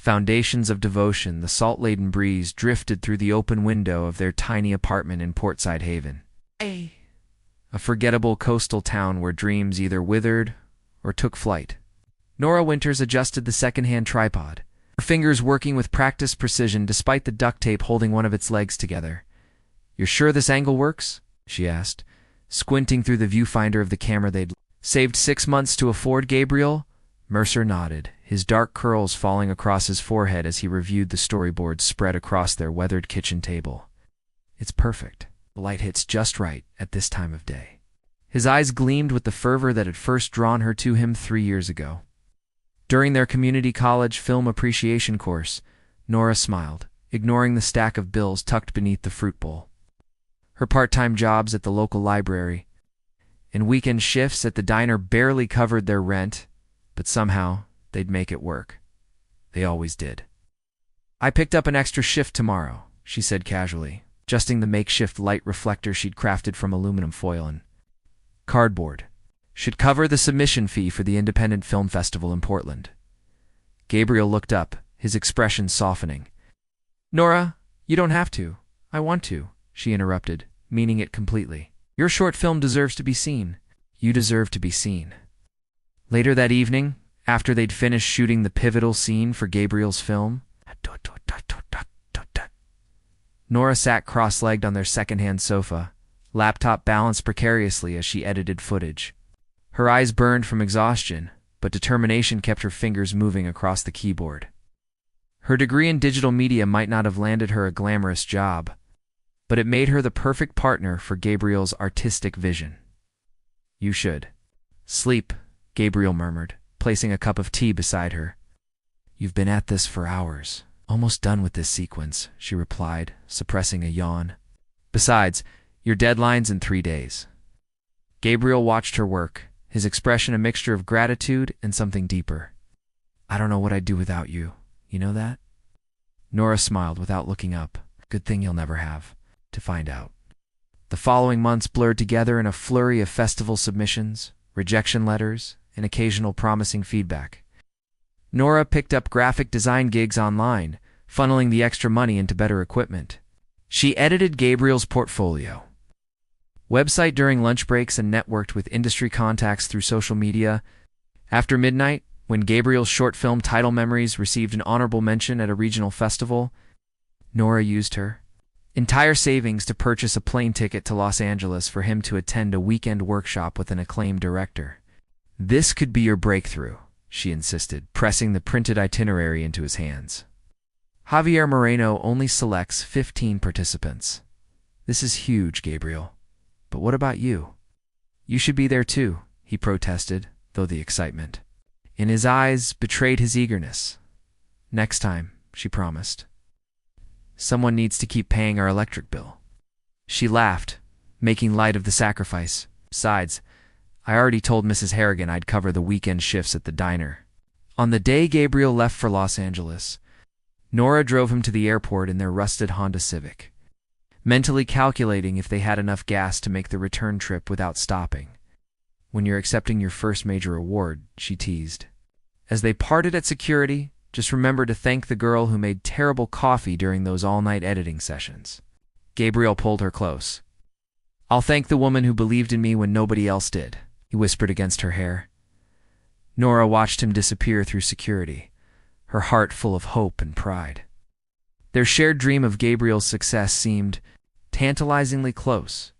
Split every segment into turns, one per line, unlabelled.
Foundations of devotion, the salt-laden breeze drifted through the open window of their tiny apartment in Portside Haven. A forgettable coastal town where dreams either withered or took flight. Nora Winters adjusted the second-hand tripod, her fingers working with practiced precision despite the duct tape holding one of its legs together. "You're sure this angle works?" she asked, squinting through the viewfinder of the camera they'd saved 6 months to afford. Gabriel? Mercer nodded, his dark curls falling across his forehead as he reviewed the storyboards spread across their weathered kitchen table. "It's perfect. The light hits just right at this time of day." His eyes gleamed with the fervor that had first drawn her to him 3 years ago. During their community college film appreciation course, Nora smiled, ignoring the stack of bills tucked beneath the fruit bowl. Her part-time jobs at the local library and weekend shifts at the diner barely covered their rent, but somehow they'd make it work. They always did. "I picked up an extra shift tomorrow," she said casually, adjusting the makeshift light reflector she'd crafted from aluminum foil and cardboard. "Should cover the submission fee for the Independent Film Festival in Portland." Gabriel looked up, his expression softening. "Nora, you don't have to. I want to," she interrupted, meaning it completely. "Your short film deserves to be seen. You deserve to be seen." Later that evening, after they'd finished shooting the pivotal scene for Gabriel's film, Nora sat cross-legged on their second-hand sofa, laptop balanced precariously as she edited footage. Her eyes burned from exhaustion, but determination kept her fingers moving across the keyboard. Her degree in digital media might not have landed her a glamorous job, but it made her the perfect partner for Gabriel's artistic vision. "You should sleep," Gabriel murmured, placing a cup of tea beside her. "You've been at this for hours. Almost done with this sequence," she replied, suppressing a yawn. "Besides, your deadline's in 3 days." Gabriel watched her work, his expression a mixture of gratitude and something deeper. "I don't know what I'd do without you. You know that?" Nora smiled without looking up. "Good thing you'll never have to find out." The following months blurred together in a flurry of festival submissions, rejection letters, and occasional promising feedback. Nora picked up graphic design gigs online, funneling the extra money into better equipment. She edited Gabriel's portfolio, website during lunch breaks, and networked with industry contacts through social media. After midnight, when Gabriel's short film Title Memories received an honorable mention at a regional festival, Nora used her entire savings to purchase a plane ticket to Los Angeles for him to attend a weekend workshop with an acclaimed director. "This could be your breakthrough," she insisted, pressing the printed itinerary into his hands. "Javier Moreno only selects 15 participants. This is huge, Gabriel. But what about you? You should be there too," he protested, though the excitement in his eyes betrayed his eagerness. "Next time," she promised. "Someone needs to keep paying our electric bill." She laughed, making light of the sacrifice. "Besides, I already told Mrs. Harrigan I'd cover the weekend shifts at the diner." On the day Gabriel left for Los Angeles, Nora drove him to the airport in their rusted Honda Civic, mentally calculating if they had enough gas to make the return trip without stopping. "When you're accepting your first major award," she teased. As they parted at security, "Just remember to thank the girl who made terrible coffee during those all-night editing sessions." Gabriel pulled her close. "I'll thank the woman who believed in me when nobody else did," he whispered against her hair. Nora watched him disappear through security, her heart full of hope and pride. Their shared dream of Gabriel's success seemed tantalizingly close,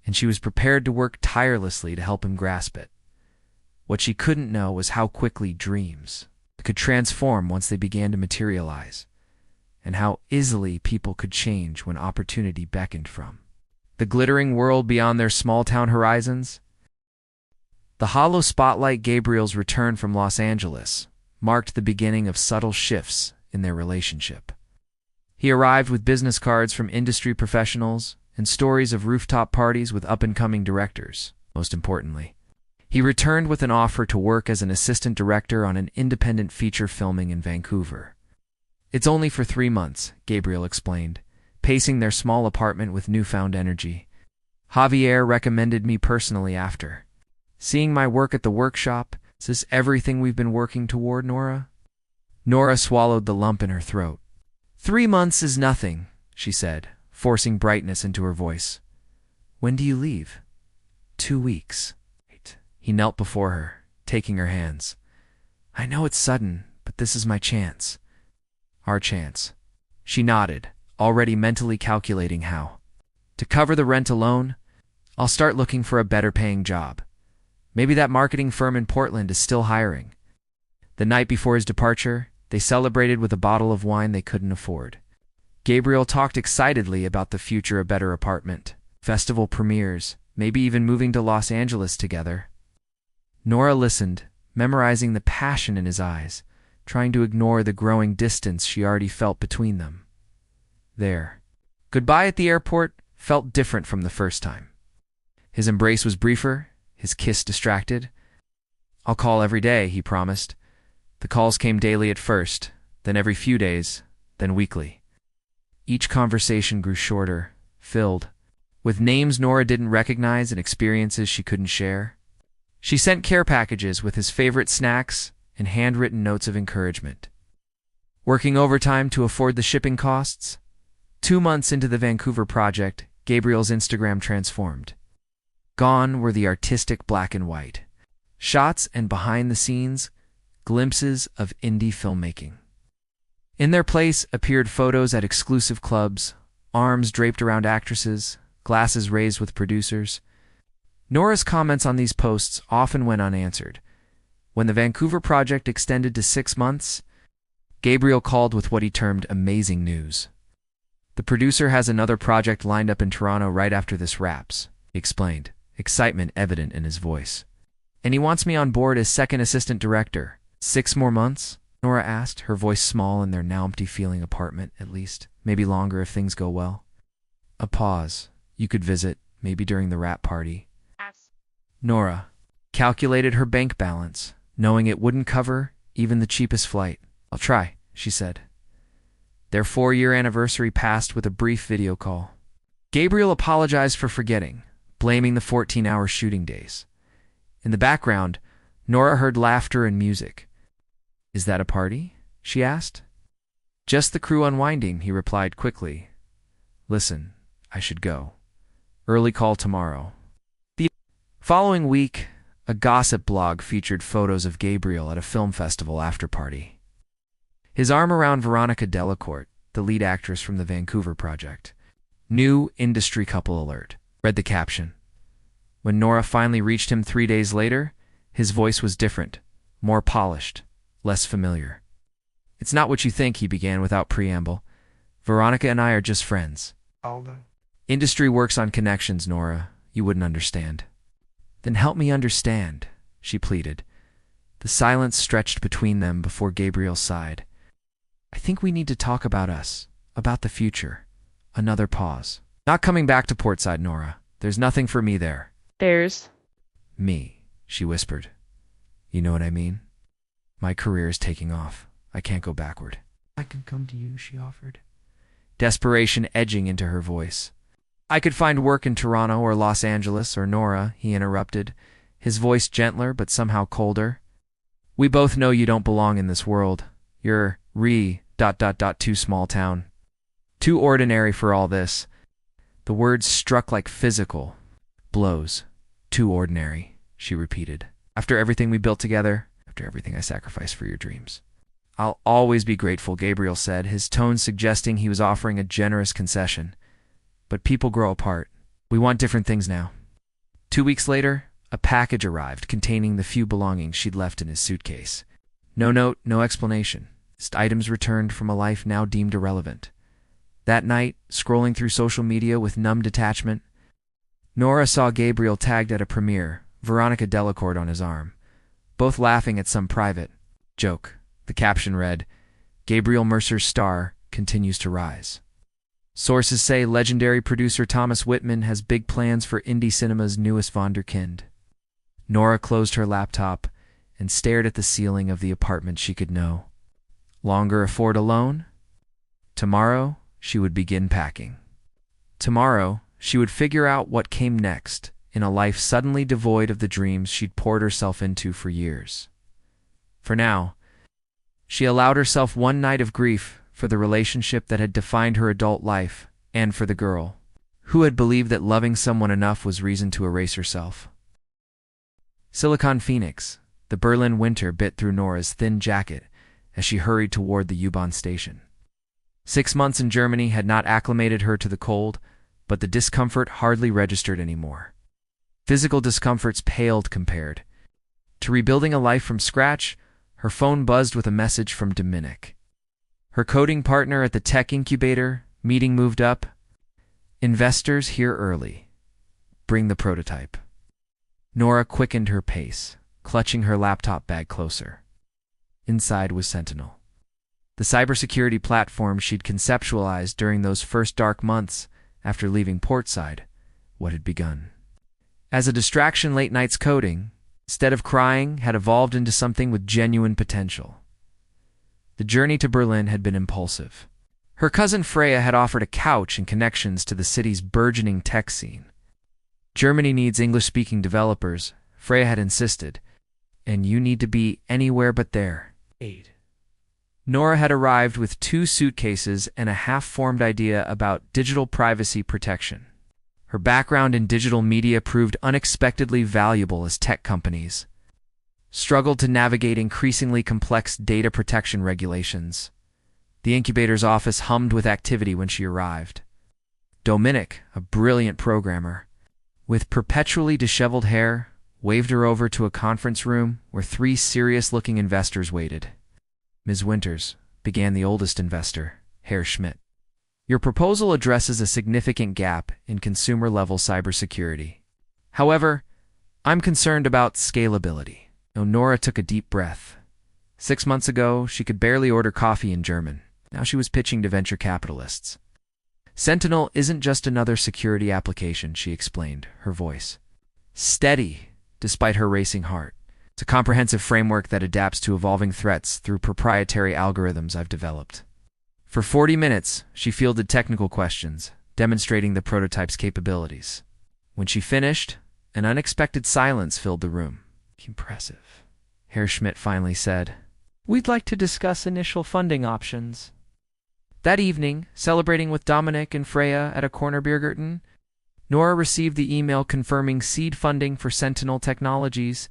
and she was prepared to work tirelessly to help him grasp it. What she couldn't know was how quickly dreams could transform once they began to materialize, and how easily people could change when opportunity beckoned from the glittering world beyond their small-town horizons. The hollow spotlight Gabriel's return from Los Angeles marked the beginning of subtle shifts in their relationship. He arrived with business cards from industry professionals and stories of rooftop parties with up-and-coming directors. Most importantly, he returned with an offer to work as an assistant director on an independent feature filming in Vancouver. "It's only for 3 months," Gabriel explained, pacing their small apartment with newfound energy. "Javier recommended me personally after seeing my work at the workshop. Is this everything we've been working toward, Nora?" Nora swallowed the lump in her throat. 3 months is nothing, she said, forcing brightness into her voice. When do you leave? 2 weeks. He knelt before her, taking her hands. I know it's sudden, but this is my chance. Our chance. She nodded, already mentally calculating how. To cover the rent alone, I'll start looking for a better paying job. Maybe that marketing firm in Portland is still hiring. The night before his departure, they celebrated with a bottle of wine they couldn't afford. Gabriel talked excitedly about the future, a better apartment, festival premieres, maybe even moving to Los Angeles together. Nora listened, memorizing the passion in his eyes, trying to ignore the growing distance she already felt between them. There. Goodbye at the airport felt different from the first time. His embrace was briefer, his kiss distracted. I'll call every day, he promised. The calls came daily at first, then every few days, then weekly. Each conversation grew shorter, filled with names Nora didn't recognize and experiences she couldn't share. She sent care packages with his favorite snacks and handwritten notes of encouragement. Working overtime to afford the shipping costs? 2 months into the Vancouver project, Gabriel's Instagram transformed. Gone were the artistic black and white shots and behind the scenes, glimpses of indie filmmaking. In their place appeared photos at exclusive clubs, arms draped around actresses, glasses raised with producers. Nora's comments on these posts often went unanswered. When the Vancouver project extended to 6 months, Gabriel called with what he termed amazing news. The producer has another project lined up in Toronto right after this wraps, he explained, excitement evident in his voice. And he wants me on board as second assistant director. 6 more months? Nora asked, her voice small in their now empty-feeling apartment, at least. Maybe longer if things go well. A pause. You could visit, maybe during the wrap party. Nora calculated her bank balance, knowing it wouldn't cover even the cheapest flight. I'll try, she said. Their 4-year anniversary passed with a brief video call. Gabriel apologized for forgetting, blaming the 14-hour shooting days. In the background, Nora heard laughter and music. Is that a party? She asked. Just the crew unwinding, he replied quickly. Listen, I should go. Early call tomorrow. The following week, a gossip blog featured photos of Gabriel at a film festival after-party. His arm around Veronica Delacourt, the lead actress from the Vancouver project. New industry couple alert, read the caption. When Nora finally reached him 3 days later, his voice was different, more polished, less familiar. It's not what you think, he began without preamble. Veronica and I are just friends. Industry works on connections, Nora. You wouldn't understand. Then help me understand, she pleaded. The silence stretched between them before Gabriel sighed. I think we need to talk about us, about the future. Another pause. Not coming back to Portside, Nora. There's nothing for me there.
There's
me, she whispered. You know what I mean? My career is taking off. I can't go backward. I can come to you, she offered. Desperation edging into her voice. I could find work in Toronto or Los Angeles or Nora, he interrupted, his voice gentler but somehow colder. We both know you don't belong in this world. You're too small town. Too ordinary for all this. The words struck like physical blows. Too ordinary, she repeated. After everything we built together, after everything I sacrificed for your dreams. I'll always be grateful, Gabriel said, his tone suggesting he was offering a generous concession. But people grow apart. We want different things now. 2 weeks later, a package arrived containing the few belongings she'd left in his suitcase. No note, no explanation. Just items returned from a life now deemed irrelevant. That night, scrolling through social media with numb detachment, Nora saw Gabriel tagged at a premiere, Veronica Delacourt on his arm, both laughing at some private joke. The caption read, Gabriel Mercer's star continues to rise. Sources say legendary producer Thomas Whitman has big plans for indie cinema's newest wunderkind. Nora closed her laptop and stared at the ceiling of the apartment she could know. Longer afford a loan? Tomorrow, she would begin packing. Tomorrow, she would figure out what came next in a life suddenly devoid of the dreams she'd poured herself into for years. For now, She allowed herself one night of grief for the relationship that had defined her adult life, and for the girl who had believed that loving someone enough was reason to erase herself. Silicon Phoenix. The Berlin winter bit through Nora's thin jacket as she hurried toward the U-Bahn station. 6 months in Germany had not acclimated her to the cold, but the discomfort hardly registered anymore. Physical discomforts paled compared to rebuilding a life from scratch. Her phone buzzed with a message from Dominic. Her coding partner at the tech incubator meeting moved up. Investors here early. Bring the prototype. Nora quickened her pace, clutching her laptop bag closer. Inside was Sentinel, the cybersecurity platform she'd conceptualized during those first dark months after leaving Portside. What had begun as a distraction, late nights coding, instead of crying, had evolved into something with genuine potential. The journey to Berlin had been impulsive. Her cousin Freya had offered a couch and connections to the city's burgeoning tech scene. Germany needs English-speaking developers, Freya had insisted, and you need to be anywhere but there. 8. Nora had arrived with 2 suitcases and a half-formed idea about digital privacy protection. Her background in digital media proved unexpectedly valuable as tech companies struggled to navigate increasingly complex data protection regulations. The incubator's office hummed with activity when she arrived. Dominic, a brilliant programmer, with perpetually disheveled hair, waved her over to a conference room where 3 serious-looking investors waited. Ms. Winters, began the oldest investor, Herr Schmidt. Your proposal addresses a significant gap in consumer-level cybersecurity. However, I'm concerned about scalability. Nora took a deep breath. 6 months ago, she could barely order coffee in German. Now she was pitching to venture capitalists. Sentinel isn't just another security application, she explained, her voice steady despite her racing heart. It's a comprehensive framework that adapts to evolving threats through proprietary algorithms I've developed. For 40 minutes, she fielded technical questions, demonstrating the prototype's capabilities. When she finished, an unexpected silence filled the room. Impressive, Herr Schmidt finally said. We'd like to discuss initial funding options. That evening, celebrating with Dominic and Freya at a corner Biergarten, Nora received the email confirming seed funding for Sentinel Technologies.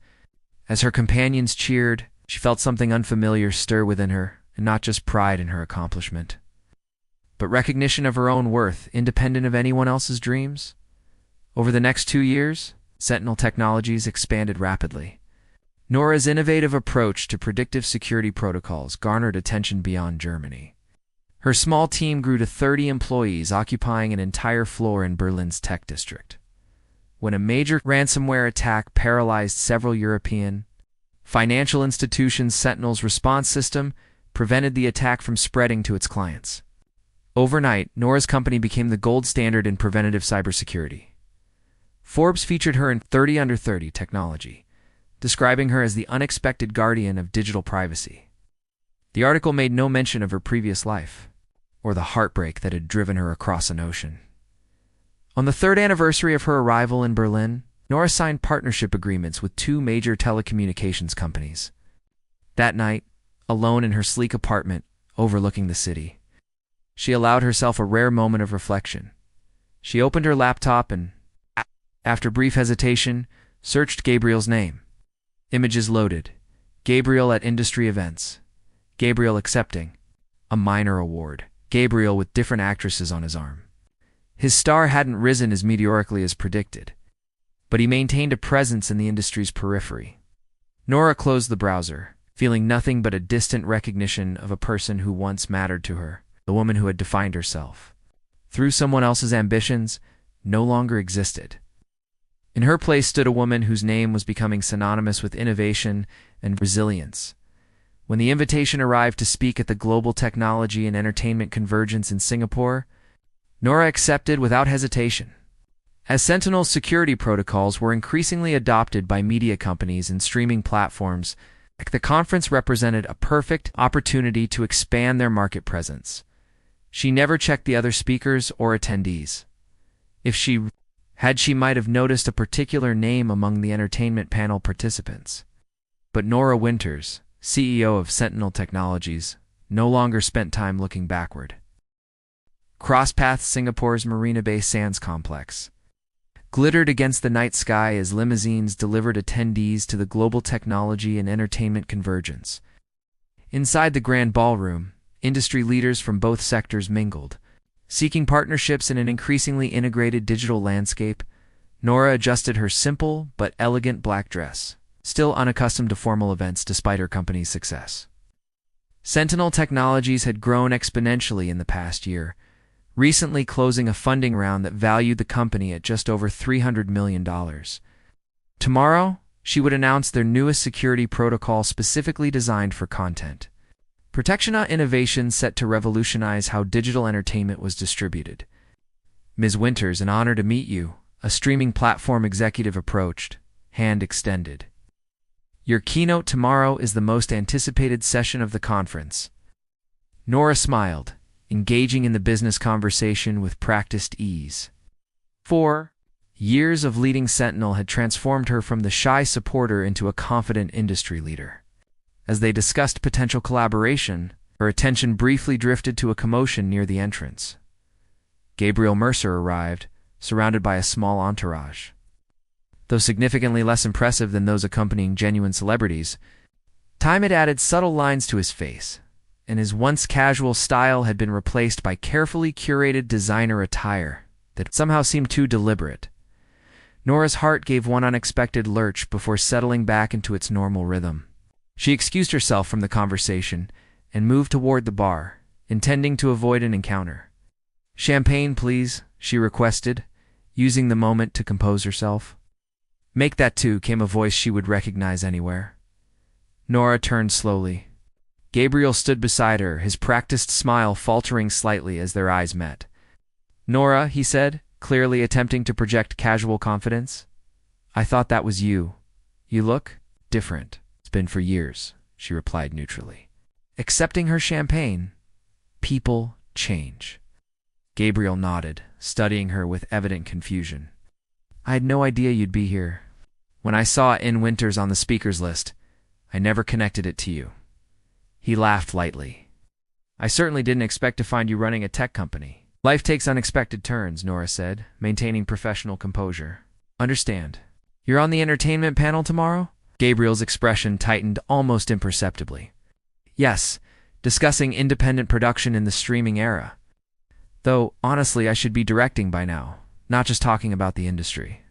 As her companions cheered, she felt something unfamiliar stir within her, and not just pride in her accomplishment, but recognition of her own worth, independent of anyone else's dreams. Over the next 2 years, Sentinel Technologies expanded rapidly. Nora's innovative approach to predictive security protocols garnered attention beyond Germany. Her small team grew to 30 employees, occupying an entire floor in Berlin's tech district. When a major ransomware attack paralyzed several European financial institutions, Sentinel's response system prevented the attack from spreading to its clients. Overnight, Nora's company became the gold standard in preventative cybersecurity. Forbes featured her in 30 Under 30 Technology, describing her as the unexpected guardian of digital privacy. The article made no mention of her previous life, or the heartbreak that had driven her across an ocean. On the 3rd anniversary of her arrival in Berlin, Nora signed partnership agreements with 2 major telecommunications companies. That night, alone in her sleek apartment overlooking the city, she allowed herself a rare moment of reflection. She opened her laptop and, after brief hesitation, searched Gabriel's name. Images loaded. Gabriel at industry events. Gabriel accepting a minor award. Gabriel with different actresses on his arm. His star hadn't risen as meteorically as predicted, but he maintained a presence in the industry's periphery. Nora closed the browser, feeling nothing but a distant recognition of a person who once mattered to her, the woman who had defined herself through someone else's ambitions, no longer existed. In her place stood a woman whose name was becoming synonymous with innovation and resilience. When the invitation arrived to speak at the Global Technology and Entertainment Convergence in Singapore, Nora accepted without hesitation. As Sentinel's security protocols were increasingly adopted by media companies and streaming platforms, the conference represented a perfect opportunity to expand their market presence. She never checked the other speakers or attendees. If she had, she might have noticed a particular name among the entertainment panel participants. But Nora Winters, CEO of Sentinel Technologies, no longer spent time looking backward. Crosspath Singapore's Marina Bay Sands complex glittered against the night sky as limousines delivered attendees to the global technology and entertainment convergence. Inside the grand ballroom, industry leaders from both sectors mingled. Seeking partnerships in an increasingly integrated digital landscape, Nora adjusted her simple but elegant black dress, still unaccustomed to formal events despite her company's success. Sentinel Technologies had grown exponentially in the past year, recently closing a funding round that valued the company at just over $300 million. Tomorrow, she would announce their newest security protocol specifically designed for content. Protectiona innovation set to revolutionize how digital entertainment was distributed. Ms. Winters, an honor to meet you, a streaming platform executive approached, hand extended. Your keynote tomorrow is the most anticipated session of the conference. Nora smiled, engaging in the business conversation with practiced ease. 4 years of leading Sentinel had transformed her from the shy supporter into a confident industry leader. As they discussed potential collaboration, her attention briefly drifted to a commotion near the entrance. Gabriel Mercer arrived, surrounded by a small entourage. Though significantly less impressive than those accompanying genuine celebrities, time had added subtle lines to his face, and his once casual style had been replaced by carefully curated designer attire that somehow seemed too deliberate. Nora's heart gave one unexpected lurch before settling back into its normal rhythm. She excused herself from the conversation and moved toward the bar, intending to avoid an encounter. "Champagne, please," she requested, using the moment to compose herself. "Make that too," came a voice she would recognize anywhere. Nora turned slowly. Gabriel stood beside her, his practiced smile faltering slightly as their eyes met. "Nora," he said, clearly attempting to project casual confidence. "I thought that was you. You look different." "It's been for years," she replied neutrally. Accepting her champagne. People change. Gabriel nodded, studying her with evident confusion. "I had no idea you'd be here. When I saw In Winters on the speakers list, I never connected it to you." He laughed lightly. "I certainly didn't expect to find you running a tech company." "Life takes unexpected turns," Nora said, maintaining professional composure. "Understand. You're on the entertainment panel tomorrow?" Gabriel's expression tightened almost imperceptibly. "Yes, discussing independent production in the streaming era. Though, honestly, I should be directing by now, not just talking about the industry."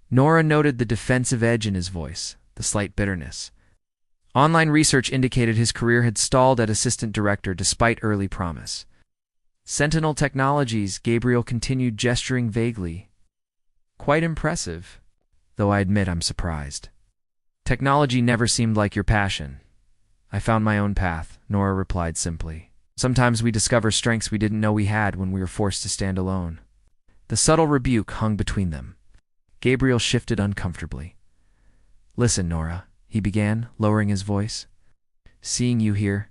Nora noted the defensive edge in his voice, the slight bitterness. Online research indicated his career had stalled at assistant director despite early promise. Sentinel Technologies, Gabriel continued, gesturing vaguely. "Quite impressive, though I admit I'm surprised. Technology never seemed like your passion." "I found my own path," Nora replied simply. "Sometimes we discover strengths we didn't know we had when we were forced to stand alone." The subtle rebuke hung between them. Gabriel shifted uncomfortably. "Listen, Nora," he began, lowering his voice. "Seeing you here,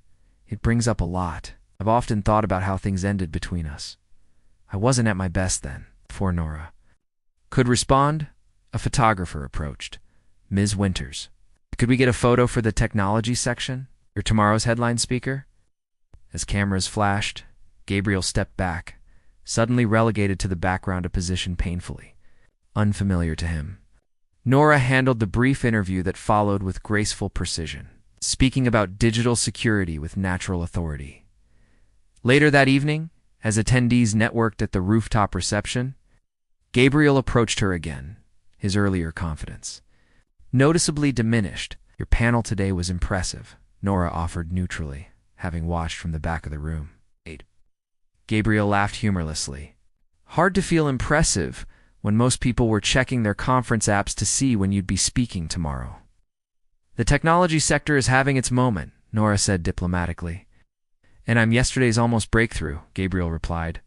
it brings up a lot. I've often thought about how things ended between us. I wasn't at my best then." Before Nora could respond, a photographer approached. "Ms. Winters, could we get a photo for the technology section? You're tomorrow's headline speaker?" As cameras flashed, Gabriel stepped back, suddenly relegated to the background, a position painfully unfamiliar to him. Nora handled the brief interview that followed with graceful precision, speaking about digital security with natural authority. Later that evening, as attendees networked at the rooftop reception, Gabriel approached her again, his earlier confidence noticeably diminished. "Your panel today was impressive," Nora offered neutrally, having watched from the back of the room. Gabriel laughed humorlessly. "Hard to feel impressive when most people were checking their conference apps to see when you'd be speaking tomorrow." "The technology sector is having its moment," Nora said diplomatically. "And I'm yesterday's almost breakthrough," Gabriel replied,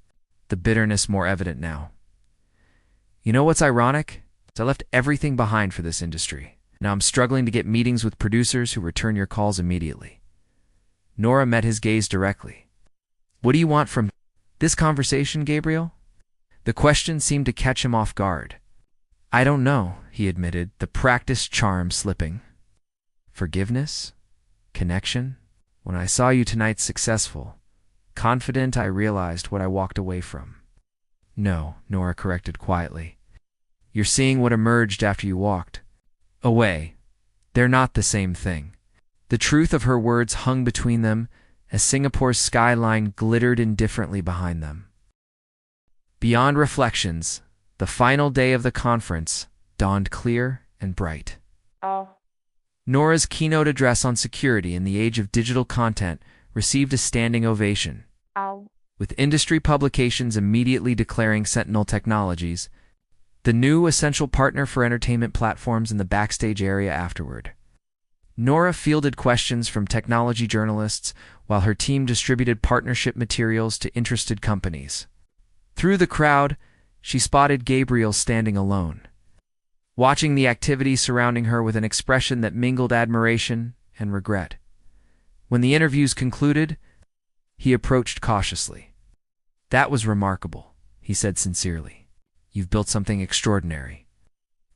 the bitterness more evident now. "You know what's ironic? I left everything behind for this industry. Now I'm struggling to get meetings with producers who return your calls immediately." Nora met his gaze directly. "What do you want from this conversation, Gabriel?" The question seemed to catch him off guard. "I don't know," he admitted, the practiced charm slipping. "Forgiveness? Connection? When I saw you tonight successful, confident, I realized what I walked away from. No, Nora corrected quietly. You're seeing what emerged after you walked away. They're not the same thing. The truth of her words hung between them as Singapore's skyline glittered indifferently behind them. Beyond reflections, the final day of the conference dawned clear and bright. Nora's keynote address on security in the age of digital content received a standing ovation, with industry publications immediately declaring Sentinel Technologies the new essential partner for entertainment platforms in the backstage area afterward. Nora fielded questions from technology journalists while her team distributed partnership materials to interested companies. Through the crowd, she spotted Gabriel standing alone, watching the activity surrounding her with an expression that mingled admiration and regret. When the interviews concluded, he approached cautiously. That was remarkable, he said sincerely. You've built something extraordinary.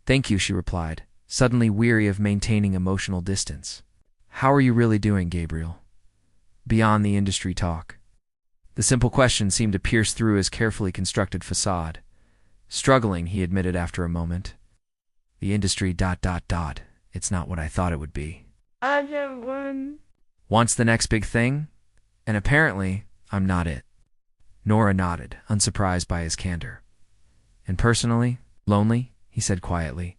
Thank you, she replied, suddenly weary of maintaining emotional distance. How are you really doing, Gabriel? Beyond the industry talk. The simple question seemed to pierce through his carefully constructed facade. Struggling, he admitted after a moment. The industry ... It's not what I thought it would be. Wants the next big thing? And apparently, I'm not it. Nora nodded, unsurprised by his candor. And personally, lonely, he said quietly.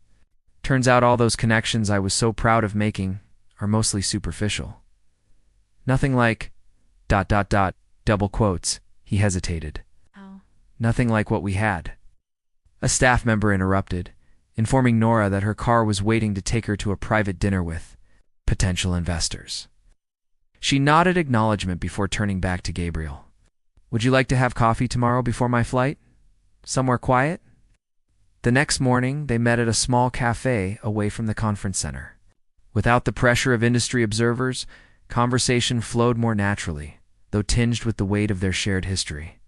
Turns out all those connections I was so proud of making are mostly superficial. Nothing like ... double quotes, he hesitated. Nothing like what we had. A staff member interrupted, informing Nora that her car was waiting to take her to a private dinner with potential investors. She nodded acknowledgement before turning back to Gabriel. Would you like to have coffee tomorrow before my flight? Somewhere quiet? The next morning, they met at a small cafe away from the conference center. Without the pressure of industry observers, conversation flowed more naturally, though tinged with the weight of their shared history.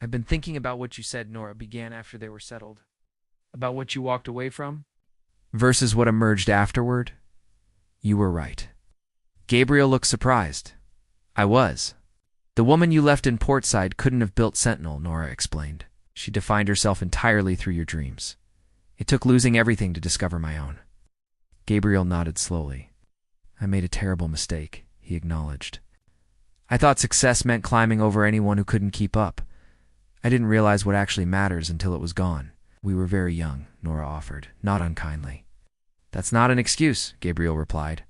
I've been thinking about what you said, Nora began after they were settled. About what you walked away from? Versus what emerged afterward? You were right. Gabriel looked surprised. I was. The woman you left in Portside couldn't have built Sentinel, Nora explained. She defined herself entirely through your dreams. It took losing everything to discover my own. Gabriel nodded slowly. I made a terrible mistake, he acknowledged. I thought success meant climbing over anyone who couldn't keep up. I didn't realize what actually matters until it was gone. We were very young, Nora offered, not unkindly. That's not an excuse, Gabriel replied.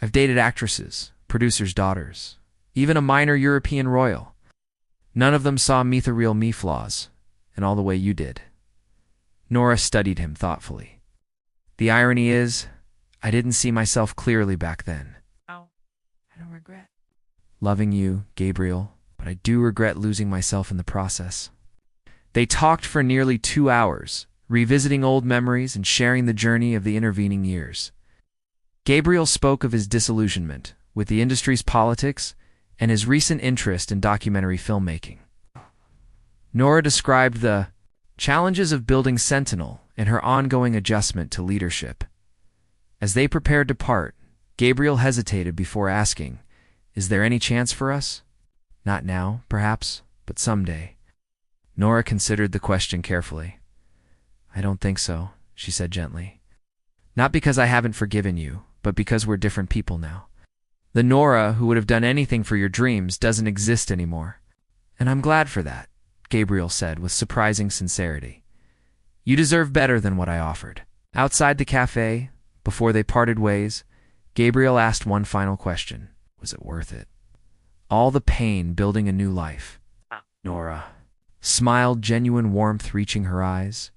I've dated actresses, producers' daughters, even a minor European royal. None of them saw me the real me flaws, and all the way you did. Nora studied him thoughtfully. The irony is, I didn't see myself clearly back then. I don't regret loving you, Gabriel, but I do regret losing myself in the process. They talked for nearly 2 hours, revisiting old memories and sharing the journey of the intervening years. Gabriel spoke of his disillusionment with the industry's politics and his recent interest in documentary filmmaking. Nora described the challenges of building Sentinel and her ongoing adjustment to leadership. As they prepared to part, Gabriel hesitated before asking, Is there any chance for us? Not now, perhaps, but someday. Nora considered the question carefully. I don't think so, she said gently. Not because I haven't forgiven you, but because we're different people now. The Nora who would have done anything for your dreams doesn't exist anymore. And I'm glad for that, Gabriel said with surprising sincerity. You deserve better than what I offered. Outside the cafe, before they parted ways, Gabriel asked one final question. Was it worth it? All the pain building a new life. Nora smiled, genuine warmth reaching her eyes.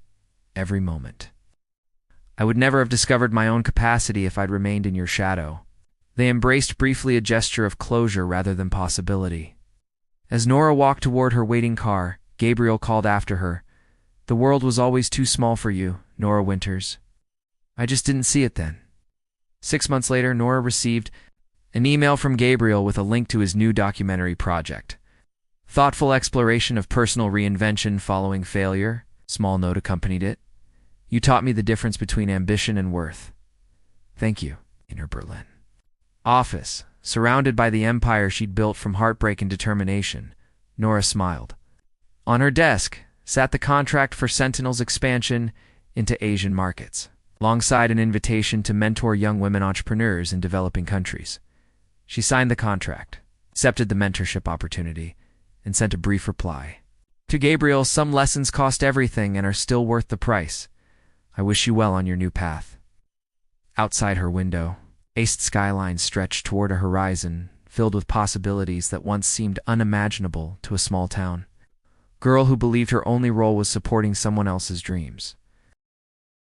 Every moment. I would never have discovered my own capacity if I'd remained in your shadow. They embraced briefly, a gesture of closure rather than possibility. As Nora walked toward her waiting car, Gabriel called after her. The world was always too small for you, Nora Winters. I just didn't see it then. 6 months later, Nora received an email from Gabriel with a link to his new documentary project. Thoughtful exploration of personal reinvention following failure, small note accompanied it. You taught me the difference between ambition and worth. Thank you, in her Berlin office. surrounded by the empire she'd built from heartbreak and determination, Nora smiled. On her desk sat the contract for Sentinel's expansion into Asian markets, alongside an invitation to mentor young women entrepreneurs in developing countries. She signed the contract, accepted the mentorship opportunity, and sent a brief reply. To Gabriel, some lessons cost everything and are still worth the price. I wish you well on your new path. Outside her window, a skyline stretched toward a horizon filled with possibilities that once seemed unimaginable to a small town. Girl who believed her only role was supporting someone else's dreams.